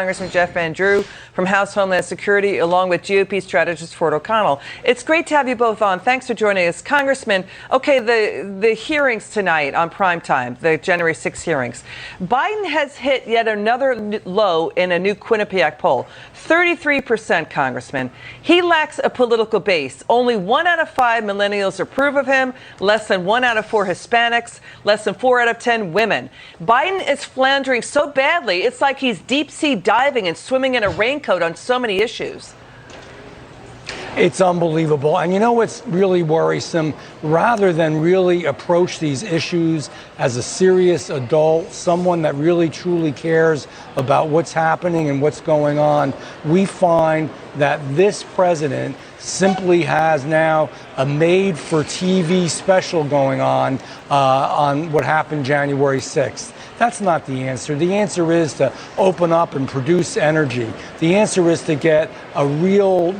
Congressman Jeff Van Drew from House Homeland Security, along with GOP strategist Ford O'Connell. It's great to have you both on. Thanks for joining us. Congressman, okay, the hearings tonight on primetime, the January 6 hearings. Biden has hit yet another low in a new Quinnipiac poll. 33%, Congressman. He lacks a political base. Only 1 out of 5 millennials approve of him, less than 1 out of 4 Hispanics, less than 4 out of 10 women. Biden is floundering so badly, it's like he's deep-sea diving and swimming in a raincoat on so many issues. It's unbelievable. And you know what's really worrisome? Rather than really approach these issues as a serious adult, someone that really truly cares about what's happening and what's going on, we find that this president simply has now a made-for-TV special going on what happened January 6th. That's not the answer. The answer is to open up and produce energy. The answer is to get a real,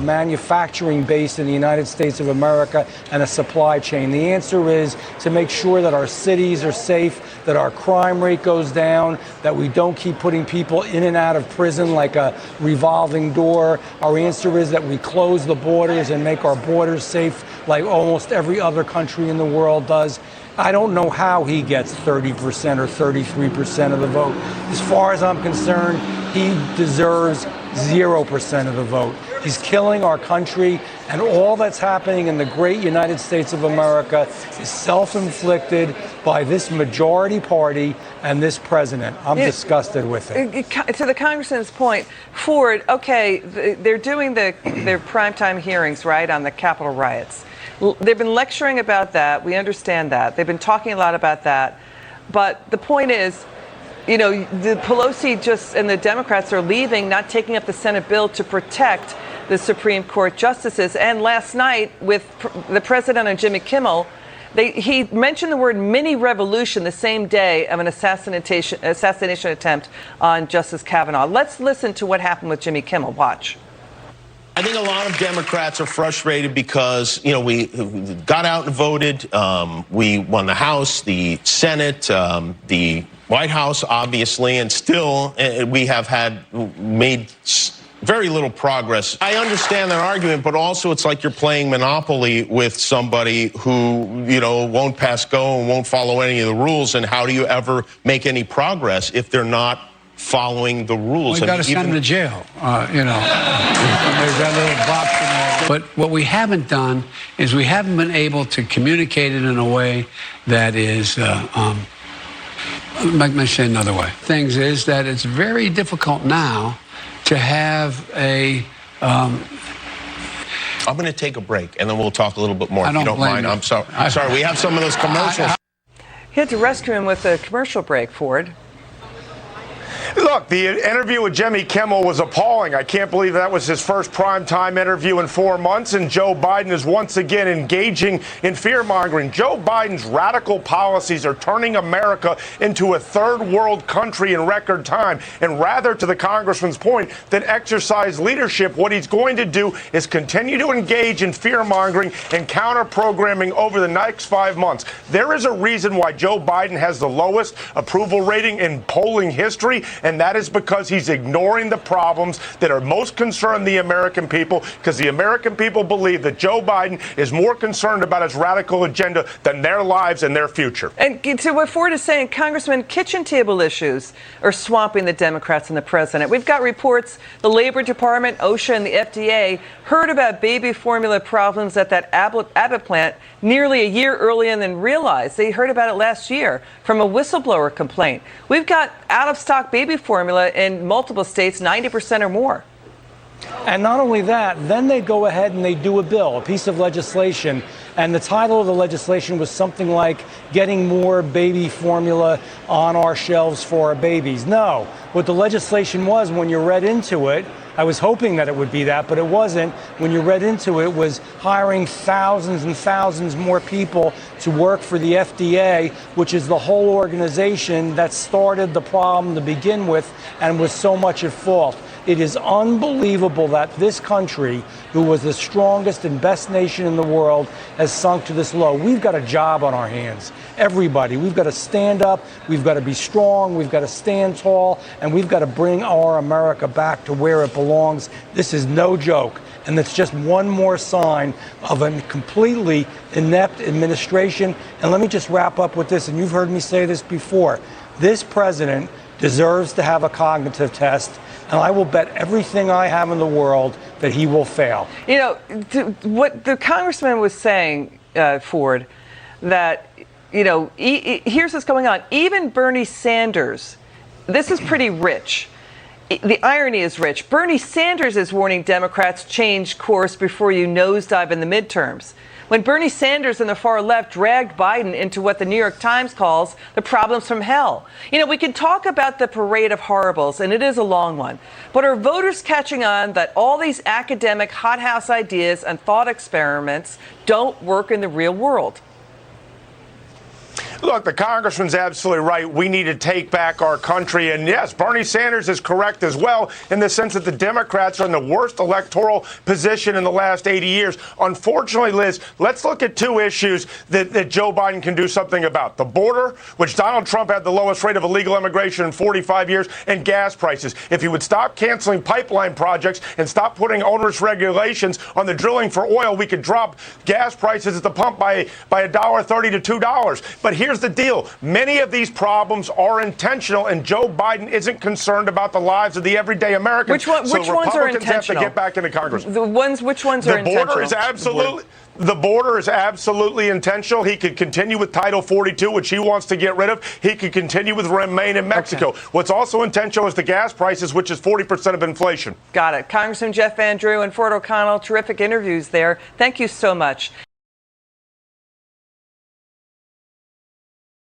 manufacturing base in the United States of America and a supply chain. The answer is to make sure that our cities are safe, that our crime rate goes down, that we don't keep putting people in and out of prison like a revolving door. Our answer is that we close the borders and make our borders safe like almost every other country in the world does. I don't know how he gets 30% or 33% of the vote. As far as I'm concerned, he deserves 0% of the vote. He's killing our country, and all that's happening in the great United States of America is self-inflicted by this majority party and this president. I'm disgusted with it. To the congressman's point, Ford, okay, they're doing their primetime hearings, right, on the Capitol riots. They've been lecturing about that. We understand that. They've been talking a lot about that. But the point is, the Pelosi and the Democrats are leaving, not taking up the Senate bill to protect the Supreme Court justices. And last night, with the president and Jimmy Kimmel, he mentioned the word mini revolution the same day of an assassination attempt on Justice Kavanaugh. Let's listen to what happened with Jimmy Kimmel. Watch. I think a lot of Democrats are frustrated because, we got out and voted. We won the House, the Senate, the White House, obviously, and still we have made very little progress. I understand that argument, but also it's like you're playing Monopoly with somebody who, won't pass go and won't follow any of the rules. And how do you ever make any progress if they're not following the rules? Well, you got to send them to jail, There's that little box in there. But what we haven't done is we haven't been able to communicate it in a way that is, let me say another way. Things is that it's very difficult now to have a... I'm going to take a break, and then we'll talk a little bit more, if you don't mind. I'm sorry. We have some of those commercials. You had to rescue him with a commercial break, Ford. Look, the interview with Jimmy Kimmel was appalling. I can't believe that was his first primetime interview in 4 months, and Joe Biden is once again engaging in fear-mongering. Joe Biden's radical policies are turning America into a third-world country in record time. And rather, to the congressman's point, than exercise leadership, what he's going to do is continue to engage in fear-mongering and counter-programming over the next 5 months. There is a reason why Joe Biden has the lowest approval rating in polling history, and that is because he's ignoring the problems that are most concerned the American people, because the American people believe that Joe Biden is more concerned about his radical agenda than their lives and their future. And to what Ford is saying, Congressman, kitchen table issues are swamping the Democrats and the president. We've got reports the Labor Department, OSHA, and the FDA heard about baby formula problems at that Abbott plant nearly a year earlier than realized. They heard about it last year from a whistleblower complaint. We've got out-of-stock baby formula in multiple states, 90% or more. And not only that, then they go ahead and they do a bill, a piece of legislation, and the title of the legislation was something like getting more baby formula on our shelves for our babies. No, what the legislation was, when you read into it, I was hoping that it would be that, but it wasn't. When you read into it, was hiring thousands and thousands more people to work for the FDA, which is the whole organization that started the problem to begin with and was so much at fault. It is unbelievable that this country, who was the strongest and best nation in the world, has sunk to this low. We've got a job on our hands. Everybody. We've got to stand up. We've got to be strong. We've got to stand tall. And we've got to bring our America back to where it belongs. This is no joke. And it's just one more sign of a completely inept administration. And let me just wrap up with this, and you've heard me say this before. This president deserves to have a cognitive test, and I will bet everything I have in the world that he will fail. You know, what the congressman was saying, Ford, that, you know, here's what's going on. Even Bernie Sanders, this is pretty rich. The irony is rich. Bernie Sanders is warning Democrats change course before you nosedive in the midterms. When Bernie Sanders and the far left dragged Biden into what the New York Times calls the problems from hell. You know, we can talk about the parade of horribles, and it is a long one. But are voters catching on that all these academic hothouse ideas and thought experiments don't work in the real world? Look, the congressman's absolutely right. We need to take back our country. And yes, Bernie Sanders is correct as well in the sense that the Democrats are in the worst electoral position in the last 80 years. Unfortunately, Liz, let's look at two issues that Joe Biden can do something about. The border, which Donald Trump had the lowest rate of illegal immigration in 45 years, and gas prices. If he would stop canceling pipeline projects and stop putting onerous regulations on the drilling for oil, we could drop gas prices at the pump by $1.30 to $2. But here's the deal. Many of these problems are intentional, and Joe Biden isn't concerned about the lives of the everyday American. Which ones are intentional? Have to get back into Congress. Which ones are intentional? The border is absolutely intentional. He could continue with Title 42, which he wants to get rid of. He could continue with remain in Mexico. Okay. What's also intentional is the gas prices, which is 40% of inflation. Got it. Congressman Jeff Van Drew and Ford O'Connell, terrific interviews there. Thank you so much.